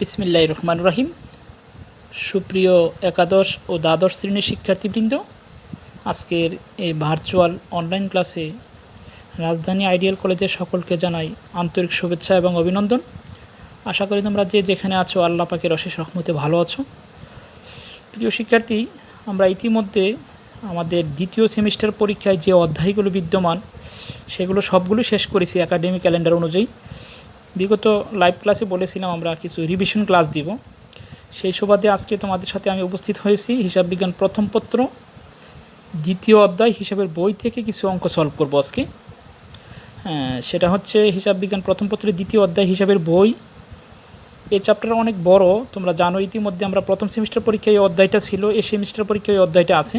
বিসমিল্লাহির রহমানির রহিম। সুপ্রিয় একাদশ ও দ্বাদশ শ্রেণীর শিক্ষার্থীবৃন্দ, আজকের এই ভার্চুয়াল অনলাইন ক্লাসে রাজধানী আইডিয়াল কলেজের সকলকে জানাই আন্তরিক শুভেচ্ছা এবং অভিনন্দন। আশা করি তোমরা যে যেখানে আছো আল্লাহ পাকের অশেষ রহমতে ভালো আছো। প্রিয় শিক্ষার্থী, আমরা ইতিমধ্যে আমাদের দ্বিতীয় সেমিস্টার পরীক্ষায় যে অধ্যায়গুলো বিদ্যমান সেগুলো সবগুলো শেষ করেছি একাডেমিক ক্যালেন্ডার অনুযায়ী। বিগত লাইভ ক্লাসে বলেছিলাম আমরা কিছু রিভিশন ক্লাস দিব, সেই সুবাদে আজকে তোমাদের সাথে আমি উপস্থিত হয়েছি হিসাব বিজ্ঞান প্রথম পত্র দ্বিতীয় অধ্যায় হিসাবের বই থেকে কিছু অঙ্ক সলভ করবো আজকে। সেটা হচ্ছে হিসাব বিজ্ঞান প্রথম পত্রের দ্বিতীয় অধ্যায় হিসাবের বই। এই চ্যাপ্টার অনেক বড়, তোমরা জানো। ইতিমধ্যে আমরা প্রথম সেমিস্টার পরীক্ষায় এই অধ্যায়টা ছিল, এই সেমিস্টার পরীক্ষায় এই অধ্যায়টা আছে।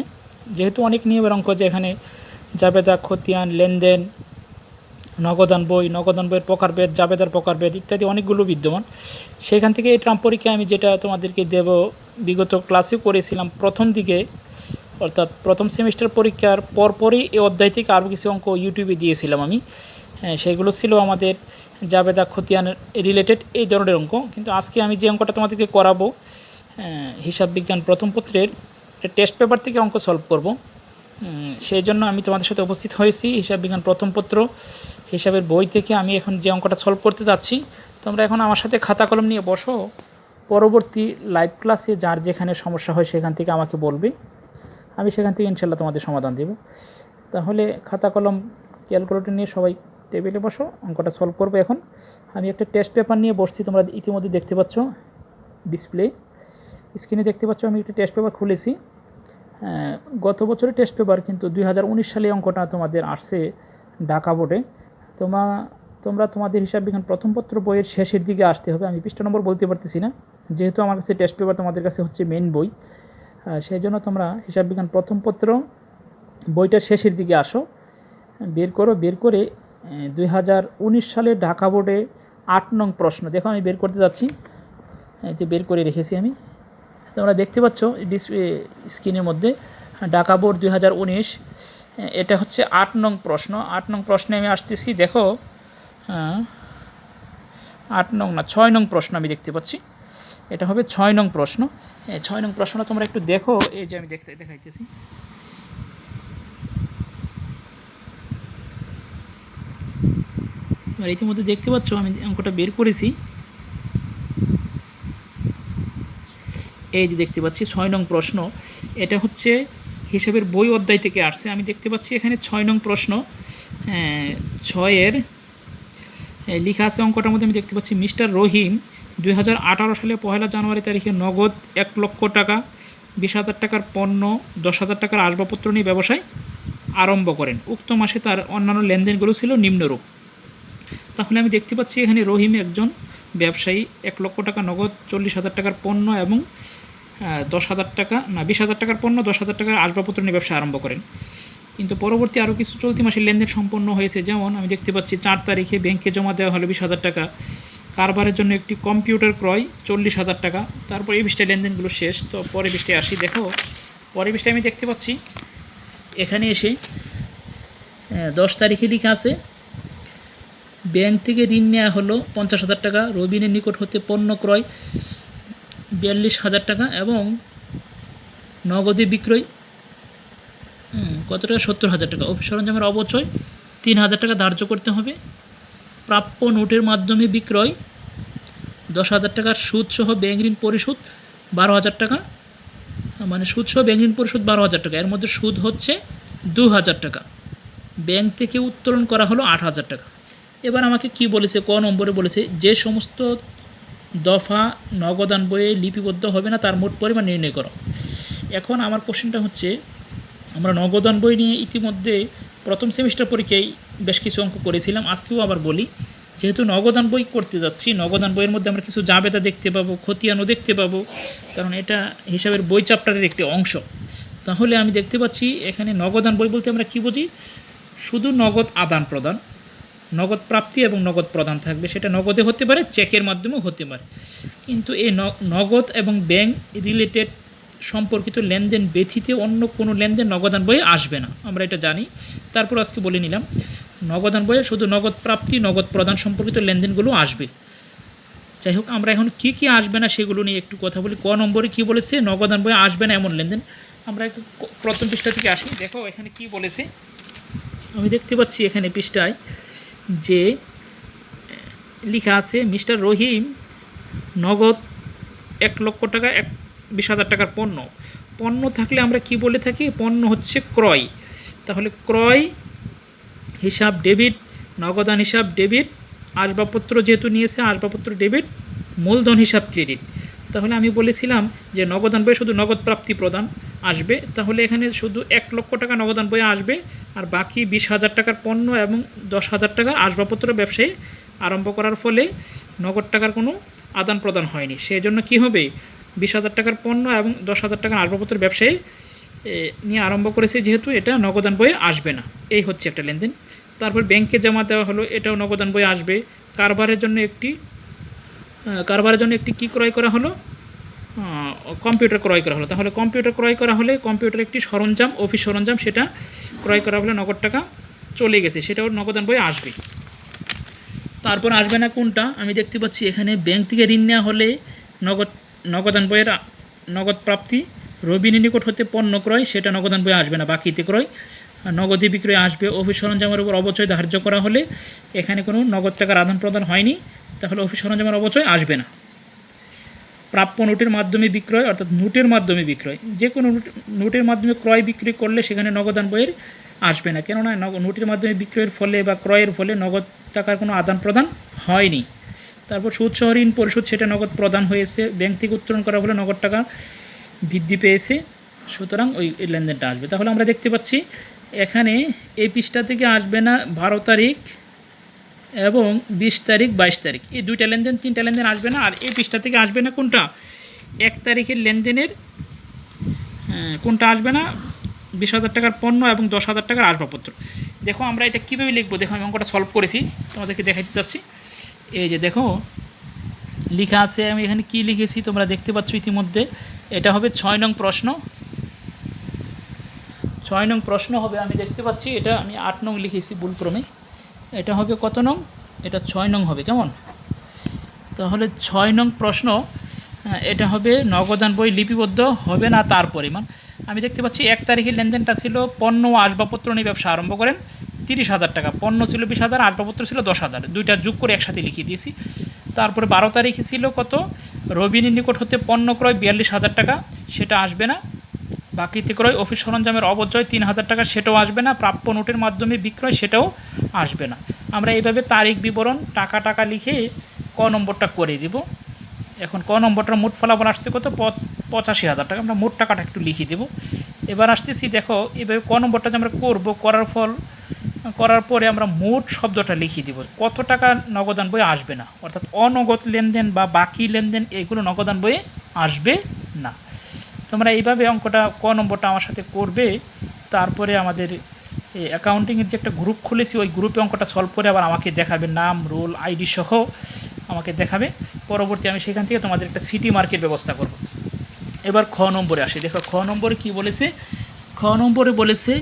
যেহেতু অনেক নিয়মের অঙ্ক, যে এখানে জাবেদা, খতিয়ান, লেনদেন, নগদান বইয়ের প্রকারভেদ, জাবেদার প্রকারভেদ ইত্যাদি অনেকগুলো বিদ্যমান। সেখান থেকে এই ট্রাম্প পরীক্ষায় আমি যেটা তোমাদেরকে দেব, বিগত ক্লাসে করেছিলাম প্রথম দিকে, অর্থাৎ প্রথম সেমিস্টার পরীক্ষার পরপরই এই অধ্যায় থেকে আরও কিছু অঙ্ক ইউটিউবে দিয়েছিলাম আমি। সেগুলো ছিল আমাদের জাবেদা, খতিয়ান রিলেটেড এই ধরনের অঙ্ক। কিন্তু আজকে আমি যে অঙ্কটা তোমাদেরকে করাবো, হিসাব বিজ্ঞান প্রথম পত্রের টেস্ট পেপার থেকে অঙ্ক সলভ করব। সেই জন্য আমি তোমাদের সাথে উপস্থিত হয়েছি হিসাব বিজ্ঞান প্রথম পত্র হিসাবের বই থেকে। আমি এখন যে অঙ্কটা সলভ করতে যাচ্ছি, তোমরা এখন আমার সাথে খাতা কলম নিয়ে বসো। পরবর্তী লাইভ ক্লাসে যার যেখানে সমস্যা হয় সেখান থেকে আমাকে বলবে, আমি সেখান থেকে ইনশাল্লাহ তোমাদের সমাধান দেব। তাহলে খাতা কলম ক্যালকুলেটর নিয়ে সবাই টেবিলে বসো, অঙ্কটা সলভ করবো। এখন আমি একটা টেস্ট পেপার নিয়ে বসছি, তোমরা ইতিমধ্যে দেখতে পাচ্ছ ডিসপ্লে স্ক্রিনে দেখতে পাচ্ছ আমি একটা টেস্ট পেপার খুলেছি। গত বছরের টেস্ট পেপার, কিন্তু 2019 সালে অঙ্কটা তোমাদের আসছে ঢাকা বোর্ডে। তোমরা তোমাদের হিসাব বিজ্ঞান প্রথম পত্র বইয়ের শেষের দিকে আসতে হবে। আমি পৃষ্ঠা নম্বর বলতে পারতেছি না, যেহেতু আমার কাছে টেস্ট পেপার তোমাদের কাছে হচ্ছে মেন বই। সেই জন্য তোমরা হিসাব বিজ্ঞান প্রথম পত্র বইটার শেষের দিকে আসো, বের করে 2019 সালে ঢাকা বোর্ডে 8 নং প্রশ্ন দেখো। আমি বের করতে যাচ্ছি, যে বের করে রেখেছি আমি, তোমরা দেখতে পাচ্ছ স্ক্রিনের মধ্যে ঢাকা বোর্ড 2019। এটা হচ্ছে 8 নং প্রশ্ন। 8 নং প্রশ্নে আমি আসতেছি, দেখো 8 নং না 6 নং প্রশ্ন আমি দেখতে পাচ্ছি। এটা হবে 6 নং প্রশ্ন। 6 নং প্রশ্নটা তোমরা একটু দেখো, এই যে আমি দেখাইতেছি। তোমরা ইতিমধ্যে দেখতে পাচ্ছ আমি অঙ্কটা বের করেছি। এই যে দেখতে পাচ্ছি 6 নং প্রশ্ন। এটা হচ্ছে হিসাবের বই অধ্যায় থেকে আসছে। আমি দেখতে পাচ্ছি এখানে 6 নং প্রশ্ন। 6-এর লেখা আছে অঙ্কটার মধ্যে, আমি দেখতে পাচ্ছি মিস্টার রহিম 2018 সালে 1 জানুয়ারি তারিখে নগদ 1 লক্ষ টাকা, 20,000 টাকার পণ্য, 10,000 টাকার আসবাবপত্র নিয়ে ব্যবসায় আরম্ভ করেন। উক্ত মাসে তার অন্যান্য লেনদেনগুলো ছিল নিম্নরূপ। তাহলে আমি দেখতে পাচ্ছি এখানে রহিম একজন ব্যবসায়ী 1 লক্ষ টাকা নগদ, 40,000 টাকার পণ্য এবং 20,000 টাকার পণ্য, 10,000 টাকার আসবাবপত্র নিয়ে ব্যবসা আরম্ভ করেন। কিন্তু পরবর্তী আরও কিছু চলতি মাসের লেনদেন সম্পন্ন হয়েছে। যেমন আমি দেখতে পাচ্ছি 4 তারিখে ব্যাংকে জমা দেওয়া হলো 20,000 টাকা, কারবারের জন্য একটি কম্পিউটার ক্রয় 40,000 টাকা। তারপর এই বিষয়ে লেনদেনগুলো শেষ। তো পরে বিষয়ে আসি, দেখো পরে বিষয়ে আমি দেখতে পাচ্ছি এখানে এসে 10 তারিখে লেখা আছে ব্যাংক থেকে ঋণ নেওয়া হলো 50,000 টাকা, রবিনের নিকট হতে পণ্য ক্রয় 42,000 টাকা এবং নগদে বিক্রয় কত টাকা, 70,000 টাকা। অফিস সরঞ্জামের অবচয় 3,000 টাকা ধার্য করতে হবে। প্রাপ্য নোটের মাধ্যমে বিক্রয় 10,000 টাকার, সুদসহ ব্যাংক ঋণ পরিশোধ 12,000 টাকা, মানে সুদসহ ব্যাংক ঋণ পরিশোধ 12,000 টাকা। এর মধ্যে সুদ হচ্ছে 2,000 টাকা। ব্যাংক থেকে উত্তোলন করা হলো 8,000 টাকা। এবার আমাকে কি বলেছে, ক নম্বরে বলেছে যে সমস্ত দফা নগদান বইয়ে লিপিবদ্ধ হবে না তার মোট পরিমাণ নির্ণয় করো। এখন আমার কোশ্চেনটা হচ্ছে, আমরা নগদান বই নিয়ে ইতিমধ্যে প্রথম সেমিস্টার পরীক্ষায় বেশ কিছু অঙ্ক করেছিলাম। আজকেও আবার বলি, যেহেতু নগদান বই করতে যাচ্ছি, নগদান বইয়ের মধ্যে আমরা কিছু জাবেদা দেখতে পাবো, খতিয়ানও দেখতে পাবো, কারণ এটা হিসাবের বই চ্যাপ্টারের একটি অংশ। তাহলে আমি দেখতে পাচ্ছি এখানে নগদান বই বলতে আমরা কী বুঝি, শুধু নগদ আদান প্রদান, নগদ প্রাপ্তি এবং নগদ প্রদান থাকবে। সেটা নগদে হতে পারে, চেকের মাধ্যমেও হতে পারে। কিন্তু এই নগদ এবং ব্যাংক রিলেটেড সম্পর্কিত লেনদেন ব্যতীত অন্য কোনো লেনদেন নগদান বইয়ে আসবে না, আমরা এটা জানি। তারপর আজকে বলে নিলাম নগদান বইয়ে শুধু নগদ প্রাপ্তি, নগদ প্রদান সম্পর্কিত লেনদেনগুলো আসবে। যাই হোক, আমরা এখন কি আসবে না সেগুলো নিয়ে একটু কথা বলি। ক নম্বরে কি বলেছে, নগদান বই আসবে না এমন লেনদেন। আমরা একটু প্রথম পৃষ্ঠা থেকে আসি। দেখো এখানে কি বলেছে, আমি দেখতে পাচ্ছি এখানে পৃষ্ঠায় যে লেখা আছে মিস্টার রহিম নগদ 1,00,000 টাকা 20,000 টাকার পণ্য থাকলে আমরা কি বলে থাকি, পণ্য হচ্ছে ক্রয়। তাহলে ক্রয় হিসাব ডেবিট, নগদান হিসাব ডেবিট, আসবাবপত্র যেহেতু নিয়েছে আসবাবপত্র ডেবিট, মূলধন হিসাব ক্রেডিট। তাহলে আমি বলেছিলাম যে নগদান বইয়ে শুধু নগদ প্রাপ্তি প্রদান আসবে, তাহলে এখানে শুধু 1,00,000 টাকা নগদান বইয়ে আসবে, আর বাকি 20,000 টাকার পণ্য এবং 10,000 টাকার আসবাবপত্র ব্যবসায়ী আরম্ভ করার ফলে নগদ টাকার কোনো আদান প্রদান হয়নি। সেই জন্য কী হবে, 20,000 টাকার পণ্য এবং 10,000 টাকার আসবাবপত্র ব্যবসায়ী নিয়ে আরম্ভ করেছে, যেহেতু এটা নগদান বইয়ে আসবে না। এই হচ্ছে একটা লেনদেন। তারপর ব্যাংকে জমা দেওয়া হলো, এটাও নগদান বইয়ে আসবে। কারবারের জন্য একটি কী ক্রয় করা হলো, কম্পিউটার ক্রয় করা হলো। তাহলে কম্পিউটার ক্রয় করা হলে কম্পিউটার একটি সরঞ্জাম, অফিস সরঞ্জাম, সেটা ক্রয় করা হলে নগদ টাকা চলে গেছে, সেটাও নগদান বইয়ে আসবে। তারপর আসবে না কোনটা, আমি দেখতে পাচ্ছি এখানে ব্যাংক থেকে ঋণ নেওয়া হলে নগদান বইয়ের নগদ প্রাপ্তি, রবিনের নিকট হতে পণ্য ক্রয়, সেটা নগদান বইয়ে আসবে না, বাকিতে ক্রয়, নগদে বিক্রয় আসবে। অফিস সরঞ্জামের উপর অবচয় ধার্য করা হলে এখানে কোনো নগদ টাকার আদান প্রদান হয়নি, তাহলে অফিস সরঞ্জামের অবচয় আসবে না। প্রাপ্য নোটের মাধ্যমে বিক্রয়, অর্থাৎ নোটের মাধ্যমে বিক্রয়, যে কোনো নোটের মাধ্যমে ক্রয় বিক্রি করলে সেখানে নগদান বইয়ের আসবে না, কেননা নোটের মাধ্যমে বিক্রয়ের ফলে বা ক্রয়ের ফলে নগদ টাকার কোনো আদান প্রদান হয়নি। তারপর সুদসহ ঋণ পরিশোধ, সেটা নগদ প্রদান হয়েছে, ব্যাংক থেকে উত্তোলন করা হলে নগদ টাকা বৃদ্ধি পেয়েছে, সুতরাং ওই লেনদেনটা আসবে। তাহলে আমরা দেখতে পাচ্ছি এখানে এই পৃষ্ঠা থেকে আসবে না 12 তারিখ এবং 20 তারিখ 22 তারিখ, এই দুইটা লেনদেন, তিনটা লেনদেন আসবে না। আর এই পৃষ্ঠা থেকে আসবে না কোনটা, 1 তারিখের লেনদেনের কোনটা আসবে না, 20,000 টাকার পণ্য এবং 10,000 টাকার আসবাবপত্র। দেখো আমরা এটা কীভাবে লিখবো, দেখো আমি অঙ্কটা সলভ করেছি, তোমাদেরকে দেখাতে চাচ্ছি। এই যে দেখো লেখা আছে, আমি এখানে কি লিখেছি তোমরা দেখতে পাচ্ছ ইতিমধ্যে। এটা হবে 6 নং প্রশ্ন, 6 নং প্রশ্ন হবে, আমি দেখতে পাচ্ছি এটা আমি 8 নং লিখেছি ভুলক্রমে, এটা হবে কত নং, এটা 6 নং হবে, কেমন। তাহলে 6 নং প্রশ্ন, এটা হবে নগদান বই লিপিবদ্ধ হবে না তার পরিমাণ। আমি দেখতে পাচ্ছি 1 তারিখের লেনদেনটা ছিল পণ্য ও আসবাবপত্র নিয়ে ব্যবসা আরম্ভ করেন 30,000 টাকা, পণ্য ছিল 20,000, আসবাবপত্র ছিল 10,000, দুইটা যোগ করে একসাথে লিখিয়ে দিয়েছি। তারপরে 12 তারিখে ছিল কত, রবিনের নিকট হতে পণ্য ক্রয় 42,000 টাকা, সেটা আসবে না। বাকিতে ক্রয় অফিস সরঞ্জামের অবচয় 3,000 টাকা, সেটাও আসবে না। প্রাপ্য নোটের মাধ্যমে বিক্রয়, সেটাও আসবে না। আমরা এইভাবে তারিখ বিবরণ টাকা লিখে ক নম্বরটা করে দিব। এখন ক নম্বরটার মোট ফলাফল আসছে কত, 85,000 টাকা। আমরা মোট টাকাটা একটু লিখে দেব। এবার আসতেছি, দেখো এভাবে ক নম্বরটা যে আমরা করব, করার পরে আমরা মোট শব্দটা লিখিয়ে দেব, কত টাকা নগদান বইয়ে আসবে না, অর্থাৎ অনগদ লেনদেন বা বাকি লেনদেন এগুলো নগদান বইয়ে আসবে না। তোমরা এইভাবে অঙ্কটা ক নম্বরটা আমার সাথে করবে। তারপরে আমাদের অ্যাকাউন্টিংয়ের যে একটা গ্রুপ খুলেছি, ওই গ্রুপে অঙ্কটা সলভ করে আবার আমাকে দেখাবে, নাম রোল আইডি সহ আমাকে দেখাবে। পরবর্তী আমি সেখান থেকে তোমাদের একটা সিটি মার্কের ব্যবস্থা করব। এবার খ নম্বরে আসি। দেখো খ নম্বরে কী বলেছে, খ নম্বরে বলেছে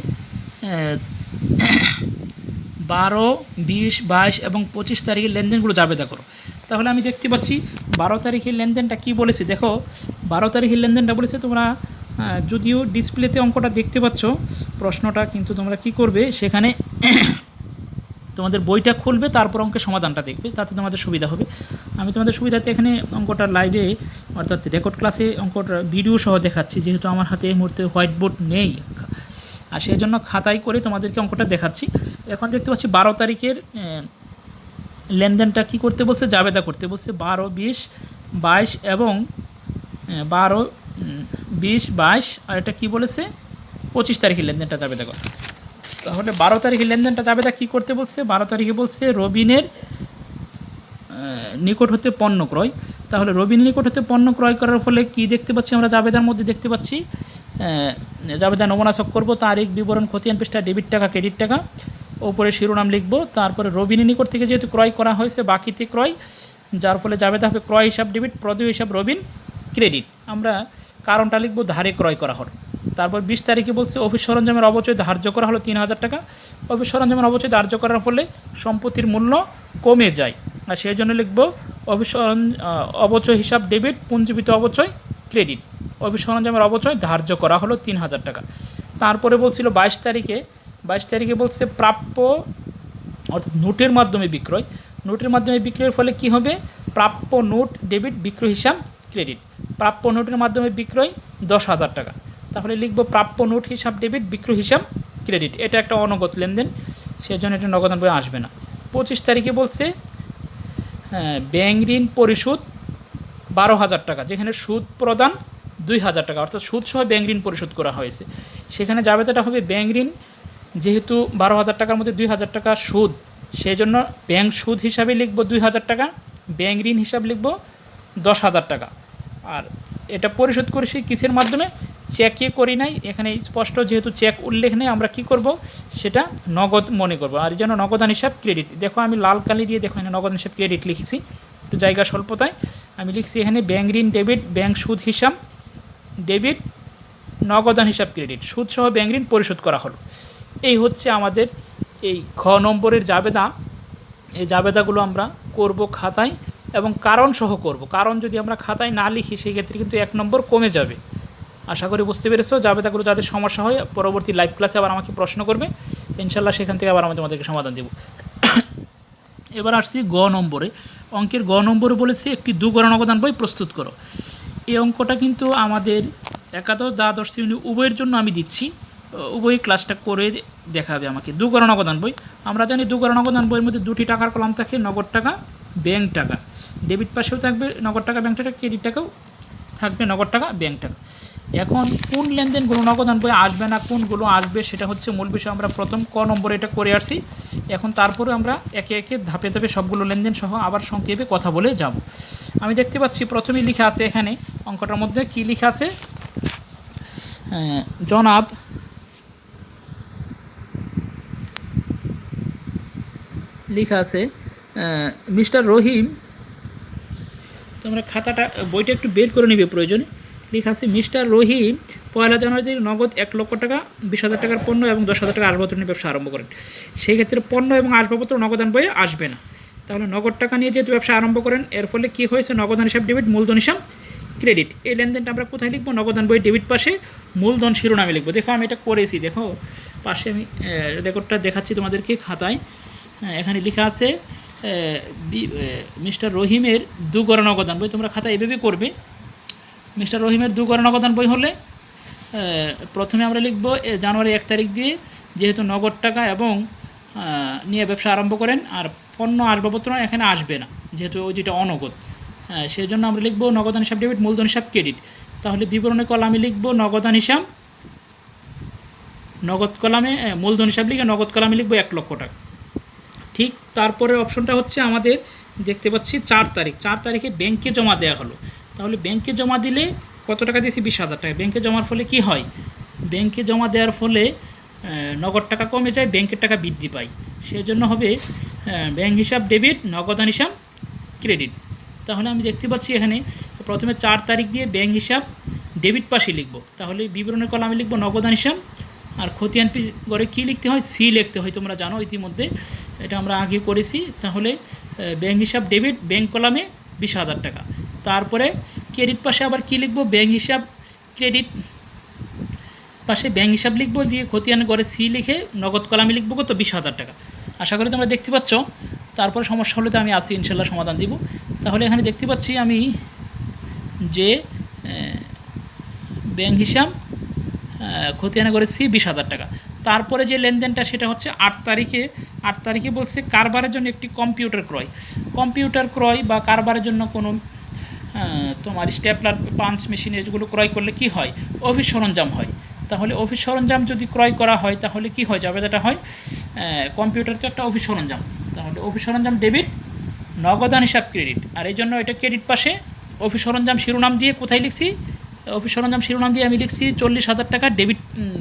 12, 20, 22 এবং 25 তারিখের লেনদেনগুলো জাবেদা করো। তাহলে আমি দেখতে পাচ্ছি 12 তারিখের লেনদেনটা কি বলেছে, দেখো 12 তারিখের লেনদেনটা বলেছে, তোমরা যদিও ডিসপ্লেতে অঙ্কটা দেখতে পাচ্ছ প্রশ্নটা, কিন্তু তোমরা কি করবে, সেখানে তোমাদের বইটা খুলবে, তারপর অঙ্কের সমাধানটা দেখবে, তাতে তোমাদের সুবিধা হবে। আমি তোমাদের সুবিধাতে এখানে অঙ্কটা লাইভে, অর্থাৎ রেকর্ড ক্লাসে অঙ্কটা ভিডিও সহ দেখাচ্ছি, যেহেতু আমার হাতে এই মুহূর্তে হোয়াইট বোর্ড নেই, আর সেই জন্য খাতায় করে তোমাদেরকে অঙ্কটা দেখাচ্ছি। এখন দেখতে পাচ্ছি 12 তারিখের লেনদেনটা কি করতে বলছে, জাবেদা করতে বলছে। 12, 20, 22 এবং 12, 20, 22 আর এটা কী বলেছে, 25 তারিখের লেনদেনটা জাবেদা করে। তাহলে 12 তারিখের লেনদেনটা জাবেদা কী করতে বলছে, 12 তারিখে বলছে রবিনের নিকট হতে পণ্য ক্রয়। তাহলে রবিনের নিকট হতে পণ্য ক্রয় করার ফলে কি দেখতে পাচ্ছি আমরা, জাবেদার মধ্যে দেখতে পাচ্ছি জাবেদা নমুনা ছক করব, তারিখ বিবরণ খতিয়ান পৃষ্ঠা, ডেবিট টাকা ক্রেডিট টাকা, ওপরে শিরোনাম লিখব। তারপরে রবিনের নিকট থেকে যেহেতু ক্রয় করা হয়েছে, বাকিতে ক্রয়, যার ফলে জাবেদা হবে ক্রয় হিসাব ডেবিট, প্রদেয় হিসাব রবিন ক্রেডিট। আমরা কারণটা লিখব ধারে ক্রয় করা হলো। তারপর 20 তারিখে বলছে অফিস সরঞ্জামের অবচয় ধার্য করা হলো 3,000 টাকা। অফিস সরঞ্জামের অবচয় ধার্য করার ফলে সম্পত্তির মূল্য কমে যায়, আর সেই জন্য লিখব অবচয় হিসাব ডেবিট, পুঞ্জীবিত অবচয় ক্রেডিট। অভিসরঞ্জামের অবচয় ধার্য করা হলো 3000 টাকা। তারপরে বলছিল 22 তারিখে বলছে প্রাপ্য অর্থাৎ নোটের মাধ্যমে বিক্রয়। নোটের মাধ্যমে বিক্রয়ের ফলে কি হবে? প্রাপ্য নোট ডেবিট, বিক্রয় হিসাব ক্রেডিট। প্রাপ্য নোটের মাধ্যমে বিক্রয় 10,000 টাকা, তাহলে লিখব প্রাপ্য নোট হিসাব ডেবিট, বিক্রয় হিসাব ক্রেডিট। এটা একটা অনগদ লেনদেন, সেজন্য এটা নগদান বই আসবে না। 25 তারিখে বলছে ব্যাংক ঋণ পরিশোধ 12,000 টাকা, যেখানে সুদ প্রদান 2,000 টাকা, অর্থাৎ সুদসহ ব্যাংক ঋণ পরিশোধ করা হয়েছে। সেখানে জাবেদাটা হবে ব্যাংক ঋণ, যেহেতু 12,000 টাকার মধ্যে 2,000 টাকা সুদ, সেই জন্য ব্যাংক সুদ হিসাবে লিখব 2,000 টাকা, ব্যাংক ঋণ হিসাব লিখব 10,000 টাকা। আর এটা পরিশোধ করেছি কিসের মাধ্যমে? চেকে করি নাই, এখানে স্পষ্ট যেহেতু চেক উল্লেখ নেই, আমরা কি করব? সেটা নগদ মনে করব। আর এই জন্য নগদান হিসাব ক্রেডিট। দেখো আমি লাল কালি দিয়ে দেখো এখানে নগদান হিসাব ক্রেডিট লিখেছি, একটু জায়গা স্বল্পতায় আমি লিখছি এখানে ব্যাংক ঋণ ডেবিট, ব্যাংক সুদ হিসাব ডেবিট, নগদান হিসাব ক্রেডিট, সুদসহ ব্যাংক ঋণ পরিশোধ করা হলো। এই হচ্ছে আমাদের এই খ নম্বরের জাবেদা। এই জাবেদাগুলো আমরা করব খাতায় এবং কারণ সহ করব। কারণ যদি আমরা খাতায় না লিখি সেক্ষেত্রে কিন্তু 1 নম্বর কমে যাবে। আশা করি বুঝতে পেরেছো। জাবেদাগুলো যাদের সমস্যা হয় পরবর্তী লাইভ ক্লাসে আবার আমাকে প্রশ্ন করবে, ইনশাল্লাহ সেখান থেকে আবার আমি তোমাদেরকে সমাধান দেব। এবার আসছি গ নম্বরে। অঙ্কের গ নম্বরে বলেছে একটি দুগড়া নগদান বই প্রস্তুত করো। এই অঙ্কটা কিন্তু আমাদের একাদশ দ্বাদশ শ্রেণী উভয়ের জন্য আমি দিচ্ছি, উভয় ক্লাসটা করে দেখাবে আমাকে। দুগড়া নগদান বই, আমরা জানি দুগড়া নগদান বইয়ের মধ্যে দুটি টাকার কলাম থাকে, নগদ টাকা, ব্যাংক টাকা। ডেবিট পাশেও থাকবে নগদ টাকা, ব্যাংক টাকা, ক্রেডিট টাকাও থাকবে নগদ টাকা, ব্যাংক টাকা। এখন কোন লেনদেনগুলো নগদান বই আসবে না, কোনগুলো আসবে, সেটা হচ্ছে মূল বিষয়। আমরা প্রথম ক নম্বরে এটা করে আসছি। এখন তারপরে আমরা একে একে ধাপে ধাপে সবগুলো লেনদেন সহ আবার সংক্ষেপে কথা বলে যাব। আমি দেখতে পাচ্ছি প্রথমেই লেখা আছে এখানে অঙ্কটার মধ্যে কি লেখা আছে, জনাব লেখা আছে মিস্টার রহিম। তোমরা খাতাটা বইটা একটু বের করে নিবে প্রয়োজনে। লেখা আছে মিস্টার রহিম 1 জানুয়ারি নগদ 1 লক্ষ টাকা, 20,000 টাকার পণ্য এবং 10,000 টাকা আসবাবপত্র নিয়ে ব্যবসা আরম্ভ করেন। সেই ক্ষেত্রে পণ্য এবং আসবাবপত্র নগদান বইয়ে আসবে না। তাহলে নগদ টাকা নিয়ে যেহেতু ব্যবসা আরম্ভ করেন, এর ফলে কী হয়েছে? নগদান হিসাব ডেবিট, মূলধন হিসাব ক্রেডিট। এই লেনদেনটা আমরা কোথায় লিখবো? নগদান বই ডেবিট পাশে মূলধন শিরোনামে লিখবো। দেখো আমি এটা করেছি, দেখো পাশে আমি রেকর্ডটা দেখাচ্ছি তোমাদেরকে খাতায়। এখানে লেখা আছে মিস্টার রহিমের দুগড়া নগদান বই। তোমরা খাতা এভাবে করবে। মিস্টার রহিমের দুগড়া নগদান বই হলে প্রথমে আমরা লিখব জানুয়ারি 1 তারিখ দিয়ে, যেহেতু নগদ টাকা এবং নিয়ে ব্যবসা আরম্ভ করেন, আর পণ্য আসবাবপত্র এখানে আসবে না যেহেতু ওই যেটা অনগদ, সেই জন্য আমরা লিখব নগদান হিসাব ডেবিট, মূলধন হিসাব ক্রেডিট। তাহলে বিবরণী কলামে লিখব নগদান হিসাব, নগদ কলামে মূলধন হিসাব লিখে নগদ কলামে লিখব 1 লক্ষ টাকা। ঠিক তারপরের অপশনটা হচ্ছে আমাদের দেখতে পাচ্ছি 4 তারিখ। 4 তারিখে ব্যাংকে জমা দেওয়া হলো। তাহলে ব্যাংকে জমা দিলে কত টাকা দিয়েছি? 20,000 টাকা। ব্যাংকে জমার ফলে কি হয়? ব্যাংকে জমা দেওয়ার ফলে নগদ টাকা কমে যায়, ব্যাংকের টাকা বৃদ্ধি পায়। সেই জন্য হবে ব্যাংক হিসাব ডেবিট, নগদান হিসাব ক্রেডিট। তাহলে আমি দেখতে পাচ্ছি এখানে প্রথমে 4 তারিখ দিয়ে ব্যাংক হিসাব ডেবিট পাশে লিখব। তাহলে বিবরণের কলামে লিখব নগদান হিসাব, আর খতিয়ান পি করে কী লিখতে হয়? সি লিখতে হয়। তোমরা জানো ইতিমধ্যে, এটা আমরা আগে করেছি। তাহলে ব্যাংক হিসাব ডেবিট, ব্যাংক কলামে 20,000 টাকা। তারপরে ক্রেডিট পাশে আবার কী লিখব? ব্যাংক হিসাব ক্রেডিট পাশে ব্যাংক হিসাব লিখব, দিয়ে খতিয়ান করে সি লিখে নগদ কলামে লিখব কত? 20,000 টাকা। আশা করি তোমরা দেখতে পাচ্ছ। তারপরে সমস্যা হলে তো আমি আসি, ইনশাল্লাহ সমাধান দিব। তাহলে এখানে দেখতে পাচ্ছি আমি যে ব্যাংক হিসাব খতিয়ানে করেছি 20,000 টাকা। তারপরে যে লেনদেনটা সেটা হচ্ছে 8 তারিখে। 8 তারিখে বলছে কারবারের জন্য একটি কম্পিউটার ক্রয়। কম্পিউটার ক্রয় বা কারবারের জন্য কোনো তোমার স্টেপলার, পাঞ্চ মেশিন, এগুলো ক্রয় করলে কি হয়? অফিস সরঞ্জাম হয়। তাহলে অফিস সরঞ্জাম যদি ক্রয় করা হয় তাহলে কি হয়? জাবেদাটা হয় কম্পিউটার তো একটা অফিস সরঞ্জাম। তাহলে অফিস সরঞ্জাম ডেবিট, নগদান হিসাব ক্রেডিট। আর এই জন্য এটা ক্রেডিট পাশে অফিস সরঞ্জাম শিরোনাম দিয়ে কোথায় লিখছি? অফিস সরঞ্জাম শিরোনাম দিয়ে আমি লিখছি 40,000 টাকা ডেবিট,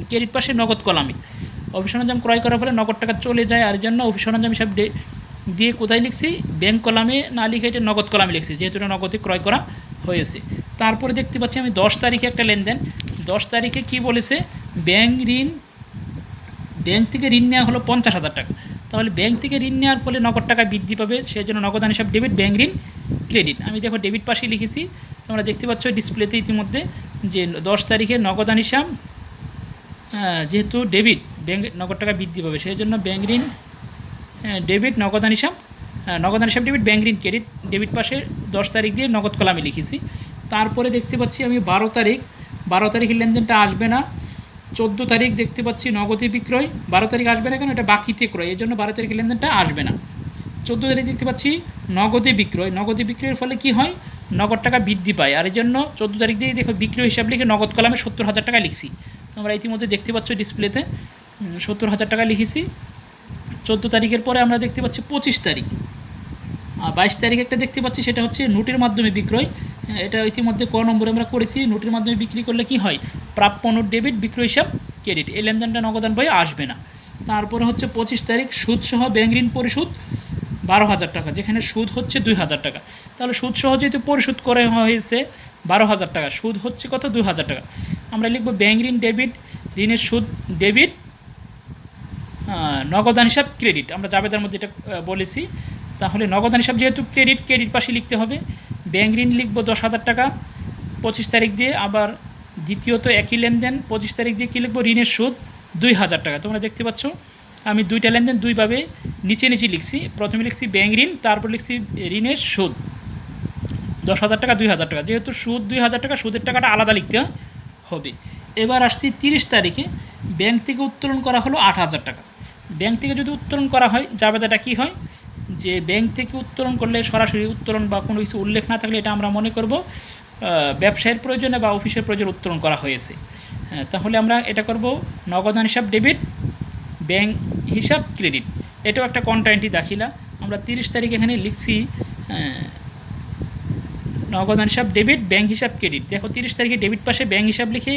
ক্রেডিট পাশে নগদ কলামে। অফিস সরঞ্জাম ক্রয় করার ফলে নগদ টাকা চলে যায়, আর জন্য অফিস সরঞ্জাম হিসাব দিয়ে কোথায় লিখছি? ব্যাংক কলামে না লিখে এটা নগদ কলামে লিখছি, যেহেতু এটা নগদে ক্রয় করা হয়েছে। তারপরে দেখতে পাচ্ছি আমি 10 তারিখে একটা লেনদেন। 10 তারিখে কি বলেছে? ব্যাংক থেকে ঋণ নেওয়া হলো 50,000 টাকা। তাহলে ব্যাংক থেকে ঋণ নেওয়ার ফলে নগদ টাকা বৃদ্ধি পাবে, সেই জন্য নগদান হিসাব ডেবিট, ব্যাংক ঋণ ক্রেডিট। আমি দেখো ডেবিট পাশে লিখেছি, তোমরা দেখতে পাচ্ছ ডিসপ্লেতে ইতিমধ্যে যে 10 তারিখে নগদান হিসাব, যেহেতু ডেবিট ব্যাঙ্ক নগদ টাকা বৃদ্ধি পাবে সেই জন্য ব্যাঙ্ক ঋণ ডেবিট নগদান হিসাব, নগদান হিসাব ডেবিট, ব্যাঙ্ক ঋণ ক্রেডিট, ডেবিট পাশে 10 তারিখ দিয়ে নগদ কলামে লিখেছি। তারপরে দেখতে পাচ্ছি আমি 12 তারিখের লেনদেনটা আসবে না। 14 তারিখ দেখতে পাচ্ছি নগদে বিক্রয়, 12 তারিখ আসবে না কেন, এটা বাকিতে ক্রয়, এই জন্য 12 তারিখের লেনদেনটা আসবে না। 14 তারিখ দেখতে পাচ্ছি নগদে বিক্রয়, নগদে বিক্রয়ের ফলে কি হয়, নগদ টাকা বৃদ্ধি পায়, আর এই জন্য 14 তারিখ দিয়ে দেখো বিক্রয় হিসাব লিখে নগদ কলামে 70,000 টাকা লিখছি। তোমরা ইতিমধ্যে দেখতে পাচ্ছ ডিসপ্লেতে 70,000 টাকা লিখেছি। 14 তারিখের পরে আমরা দেখতে পাচ্ছি 25 তারিখ, 22 তারিখ একটা দেখতে পাচ্ছি, সেটা হচ্ছে নোটের মাধ্যমে বিক্রয়। এটা ইতিমধ্যে ক নম্বরে আমরা করেছি, নোটের মাধ্যমে বিক্রি করলে কি হয়, প্রাপ্য নোট ডেবিট, বিক্রয় হিসাব ক্রেডিট, এই লেনদেনটা নগদান বইয়ে আসবে না। তারপরে হচ্ছে 25 তারিখ সুদসহ ব্যাঙ্ক ঋণ পরিশোধ 12,000 টাকা, যেখানে সুদ হচ্ছে 2,000 টাকা। তাহলে সুদসহ যেহেতু পরিশোধ করে হয়েছে 12,000 টাকা, সুদ হচ্ছে কত, 2,000 টাকা। আমরা লিখব ব্যাঙ্ক ঋণ ডেবিট, ঋণের সুদ ডেবিট, নগদান হিসাব ক্রেডিট, আমরা জাবেদার মধ্যে এটা বলেছি। তাহলে নগদান হিসাব যেহেতু ক্রেডিট, ক্রেডিট পাশে লিখতে হবে। ব্যাঙ্ক ঋণ লিখব 10,000 টাকা 25 তারিখ দিয়ে, আবার দ্বিতীয়ত একই লেনদেন 25 তারিখ দিয়ে কী লিখব, ঋণের সুদ 2,000 টাকা। তোমরা দেখতে পাচ্ছ আমি দুইটা লেনদেন দুইভাবে নিচে লিখছি, প্রথমে লিখছি ব্যাঙ্ক ঋণ, তারপর লিখছি ঋণের সুদ 10,000 টাকা 2,000 টাকা, যেহেতু সুদ 2,000 টাকা, সুদের টাকাটা আলাদা লিখতে হবে। এবার আসছি 30 তারিখে, ব্যাঙ্ক থেকে উত্তোলন করা হলো 8,000 টাকা। ব্যাঙ্ক থেকে যদি উত্তোলন করা হয় জাবেদাটা কী হয়, যে ব্যাঙ্ক থেকে উত্তোলন করলে সরাসরি উত্তোলন বা কোনো কিছু উল্লেখ না থাকলে এটা আমরা মনে করব ব্যবসায়ের প্রয়োজনে বা অফিসের প্রয়োজনে উত্তোলন করা হয়েছে। তাহলে আমরা এটা করব নগদান হিসাব ডেবিট, ব্যাঙ্ক হিসাব ক্রেডিট, এটাও একটা কন্ট্রাএন্ট্রি দাখিলা। আমরা 30 তারিখ এখানে লিখছি নগদান হিসাব ডেবিট, ব্যাঙ্ক হিসাব ক্রেডিট। দেখো 30 তারিখে ডেবিট পাশে ব্যাঙ্ক হিসাব লিখে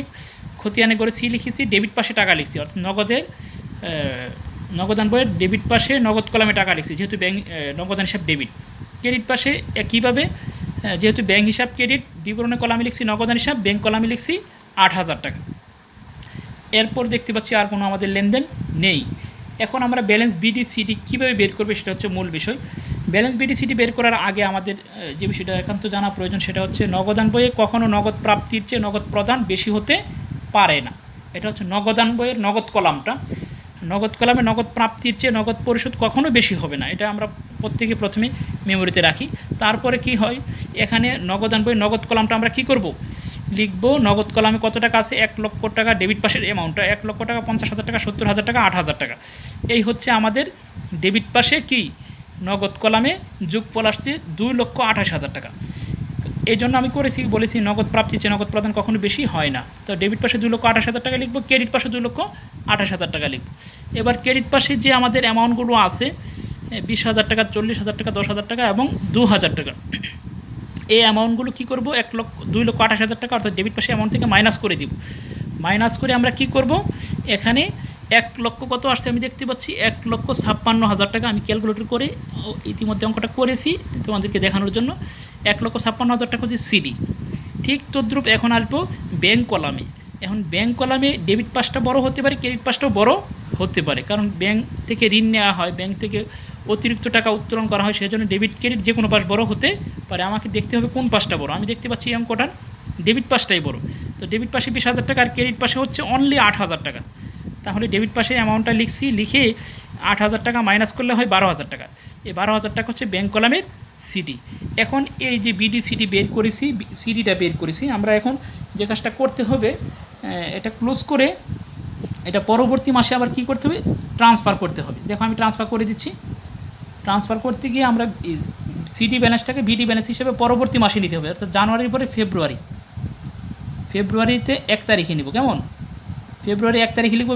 খতিয়ানে করে সি লিখেছি, ডেবিট পাশে টাকা লিখছি, অর্থাৎ নগদান বইয়ের ডেবিট পাশে নগদ কলামে টাকা লিখছি, যেহেতু ব্যাঙ্ক নগদান হিসাব ডেবিট। ক্রেডিট পাশে কীভাবে, যেহেতু ব্যাঙ্ক হিসাব ক্রেডিট, বিবরণে কলামে লিখছি নগদান হিসাব, ব্যাঙ্ক কলামে লিখছি 8,000 টাকা। এরপর দেখতে পাচ্ছি আর কোনো আমাদের লেনদেন নেই। এখন আমরা ব্যালেন্স বিডিসিডি কীভাবে বের করবে সেটা হচ্ছে মূল বিষয়। ব্যালেন্স বিডিসিডি বের করার আগে আমাদের যে বিষয়টা একান্ত জানা প্রয়োজন সেটা হচ্ছে নগদান বইয়ে কখনও নগদ প্রাপ্তির চেয়ে নগদ প্রদান বেশি হতে পারে না। এটা হচ্ছে নগদান বইয়ের নগদ কলামটা, নগদ কলামে নগদ প্রাপ্তির চেয়ে নগদ পরিশোধ কখনো বেশি হবে না, এটা আমরা প্রত্যেকে প্রথমে মেমোরিতে রাখি। তারপরে কি হয়, এখানে নগদান বই নগদ কলামটা আমরা কি করব, লিখব নগদ কলামে কত টাকা আছে, 1 লক্ষ টাকা, ডেবিট পাশের অ্যামাউন্টটা 1 লক্ষ টাকা, 50,000 টাকা, 70,000 টাকা, 8,000 টাকা। এই হচ্ছে আমাদের ডেবিট পাশে কি নগদ কলামে যোগফল আসছে 2,28,000 টাকা। এই জন্য আমি বলেছি নগদ প্রাপ্তি চেয়ে নগদ প্রদান কখনো বেশি হয় না। তো ডেবিট পাশে 2,28,000 টাকা লিখব, ক্রেডিট পাশে 2,28,000 টাকা লিখব। এবার ক্রেডিট পাশে যে আমাদের অ্যামাউন্টগুলো আছে 20,000 টাকা, 40,000 টাকা, 10,000 টাকা এবং 2,000 টাকা, এই অ্যামাউন্টগুলো কী করব, 2,28,000 টাকা অর্থাৎ ডেবিট পাশে অ্যামাউন্ট থেকে মাইনাস করে দিব। মাইনাস করে আমরা কি করব, এখানে 1 লক্ষ কত আসছে আমি দেখতে পাচ্ছি, 1,56,000 টাকা। আমি ক্যালকুলেটর করে ইতিমধ্যে অঙ্কটা করেছি তোমাদেরকে দেখানোর জন্য। 1,56,000 টাকা হচ্ছে সিডি। ঠিক তদ্রূপ এখন আসবো ব্যাঙ্ক কলামে। এখন ব্যাঙ্ক কলামে ডেবিট পাশটা বড় হতে পারে, ক্রেডিট পাশটাও বড় হতে পারে, কারণ ব্যাঙ্ক থেকে ঋণ নেওয়া হয়, ব্যাঙ্ক থেকে অতিরিক্ত টাকা উত্তোলন করা হয়, সেই জন্য ডেবিট ক্রেডিট যে কোনো পাশ বড় হতে পারে। আমাকে দেখতে হবে কোন পাশটা বড়। আমি দেখতে পাচ্ছি অঙ্কটার ডেবিট পাশটাই বড়, তো ডেবিট পাশে 20,000 টাকা আর ক্রেডিট পাশে হচ্ছে অনলি 8,000 টাকা। তাহলে ডেবিট পাশে অ্যামাউন্টটা লিখছি, লিখে 8,000 টাকা মাইনাস করলে হয় 12,000 টাকা। এই 12,000 টাকা হচ্ছে ব্যাঙ্ক কলামের সিডি। এখন এই যে বিডি সিডি বের করেছি, সিডিটা বের করেছি, আমরা এখন যে কাজটা করতে হবে, এটা ক্লোজ করে এটা পরবর্তী মাসে আবার কি করতে হবে, ট্রান্সফার করতে হবে। দেখো আমি ট্রান্সফার করে দিচ্ছি। ট্রান্সফার করতে গিয়ে আমরা সিডি ব্যালেন্সটাকে বিডি ব্যালেন্স হিসেবে পরবর্তী মাসে নিতে হবে, অর্থাৎ জানুয়ারির পরে ফেব্রুয়ারিতে 1 তারিখে নিব। কেমন, ফেব্রুয়ারি 1 তারিখে লিখব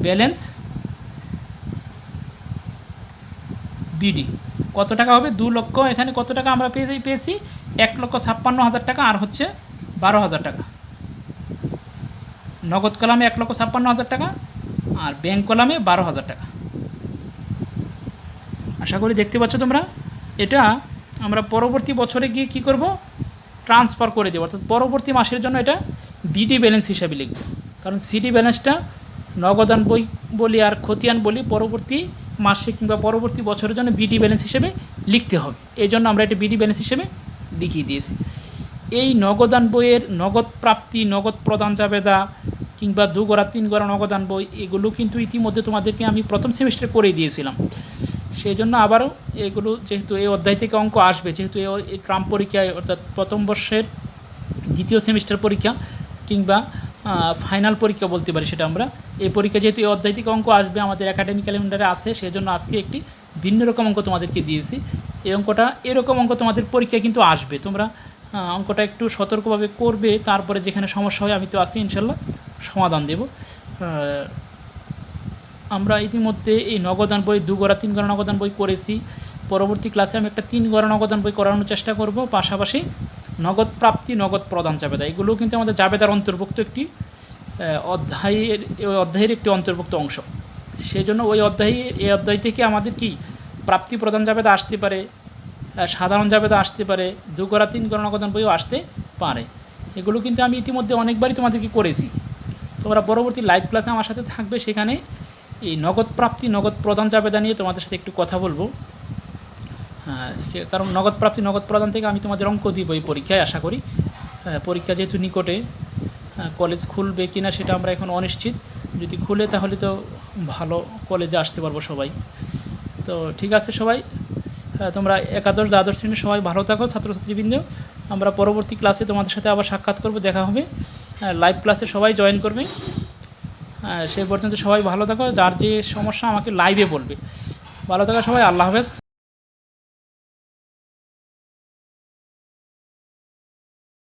ব্যালেন্স বিডি কত টাকা হবে, 2 লক্ষ। এখানে কত টাকা আমরা পেয়েছি 1,56,000 টাকা আর হচ্ছে 12,000 টাকা। নগদ কলামে 1,56,000 টাকা আর ব্যাঙ্ক কলামে 12,000 টাকা। আশা করি দেখতে পাচ্ছ তোমরা। এটা আমরা পরবর্তী বছরে গিয়ে কি করব, ট্রান্সফার করে দেবো, অর্থাৎ পরবর্তী মাসের জন্য এটা বিডি ব্যালেন্স হিসাবে লিখব। কারণ সিডি ব্যালেন্সটা নগদান বই বলি আর খতিয়ান বলি, পরবর্তী মাসে কিংবা পরবর্তী বছরের জন্য বিডি ব্যালেন্স হিসেবে লিখতে হবে। এই জন্য আমরা এটা বিডি ব্যালেন্স হিসেবে লিখিয়ে দিয়েছি। এই নগদান বইয়ের নগদ প্রাপ্তি, নগদ প্রদান জাবেদা কিংবা 2 গড়া 3 গড়া নগদান বই, এগুলো কিন্তু ইতিমধ্যে তোমাদেরকে আমি প্রথম সেমিস্টারে করে দিয়েছিলাম। সেই জন্য আবারও এগুলো, যেহেতু এই অধ্যায় থেকে অঙ্ক আসবে, যেহেতু এই ট্রাম পরীক্ষায় অর্থাৎ প্রথম বর্ষের দ্বিতীয় সেমিস্টার পরীক্ষা কিংবা ফাইনাল পরীক্ষা বলতে পারি সেটা আমরা, এই পরীক্ষা যেহেতু এই অধ্যায় থেকে অঙ্ক আসবে আমাদের একাডেমিক ক্যালেন্ডারে আসে, সেই জন্য আজকে একটি ভিন্ন রকম অঙ্ক তোমাদেরকে দিয়েছি। এই অঙ্কটা, এরকম অঙ্ক তোমাদের পরীক্ষায় কিন্তু আসবে, তোমরা অঙ্কটা একটু সতর্কভাবে করবে, তারপরে যেখানে সমস্যা হয় আমি তো আছি ইনশাল্লাহ সমাধান দেব। আমরা ইতিমধ্যে এই নগদান বই 2 গড়া 3 গড়া নগদান বই করেছি। পরবর্তী ক্লাসে আমি একটা 3 গড়া নগদান বই করানোর চেষ্টা করব। পাশাপাশি নগদ প্রাপ্তি, নগদ প্রদান জাবেদা, এগুলো কিন্তু আমাদের জাবেদার অন্তর্ভুক্ত একটি অধ্যায়ের একটি অন্তর্ভুক্ত অংশ। সেই জন্য এই অধ্যায় থেকে আমাদের কি প্রাপ্তি প্রদান জাবেদা আসতে পারে, সাধারণ জাবেদা আসতে পারে, 2 গড়া 3 গড়া নগদান বইও আসতে পারে। এগুলো কিন্তু আমি ইতিমধ্যে অনেকবারই তোমাদেরকে করেছি। তোমরা পরবর্তী লাইভ ক্লাসে আমার সাথে থাকবে, সেখানে এই নগদ প্রাপ্তি, নগদ প্রদান জাবেদা নিয়ে তোমাদের সাথে একটু কথা বলবো। কারণ নগদ প্রাপ্তি, নগদ প্রদান থেকে আমি তোমাদের অঙ্ক দিব এই পরীক্ষায়, আশা করি। পরীক্ষা যেহেতু নিকটে, কলেজ খুলবে কিনা সেটা আমরা এখন অনিশ্চিত। যদি খুলে তাহলে তো ভালো কলেজে আসতে পারবো সবাই। তো ঠিক আছে সবাই, তোমরা একাদশ দ্বাদশ শ্রেণীর সবাই ভালো থাকো ছাত্রছাত্রীবৃন্দ। আমরা পরবর্তী ক্লাসে তোমাদের সাথে আবার সাক্ষাৎ করব, দেখা হবে। লাইভ ক্লাসে সবাই জয়েন করবে। সে পর্যন্ত সবাই ভালো থাকো। যার যে সমস্যা আমাকে লাইভে বলবে। ভালো থাকো সবাই, আল্লাহ হাফেজ।